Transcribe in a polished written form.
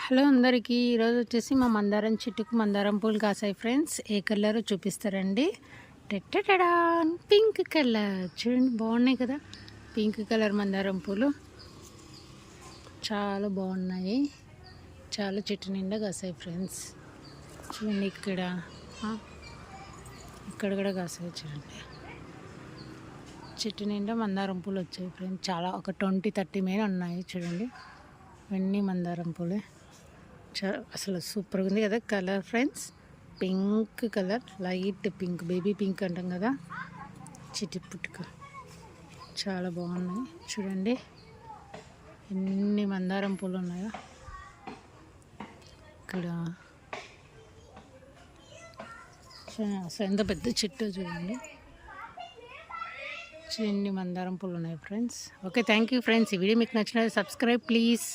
Hello అందరికీ ఈరోజు వచ్చేసి మా మందారం చెట్టుకు మందారం పూలు కాసాయి ఫ్రెండ్స్. ఏ కలర్ చూపిస్తారండి? టెట్టడా పింక్ కలర్ చూడండి, బాగున్నాయి కదా. పింక్ కలర్ మందారం పూలు చాలా బాగున్నాయి. చాలా చెట్టు నిండా కాసాయి ఫ్రెండ్స్. చూడండి ఇక్కడ కూడా కాసాయి. చూడండి చెట్టు నిండా మందారం పూలు వచ్చాయి ఫ్రెండ్స్. చాలా ఒక 20-30 మీద ఉన్నాయి. చూడండి ఇవన్నీ మందారం పూలే. అసలు సూపర్గా ఉంది కదా colour friends. Pink colour, light pink, baby pink అంటాం కదా, చిట్టి పుట్టుక. చాలా బాగున్నాయి చూడండి ఎన్ని మందారం పూలు ఉన్నాయో ఇక్కడ. అసలు ఎంత పెద్ద చెట్టు చూడండి. ఎన్ని మందారం పూలు ఉన్నాయి friends. Okay, thank you friends. ఈ వీడియో మీకు నచ్చినట్లయితే సబ్స్క్రైబ్ ప్లీజ్.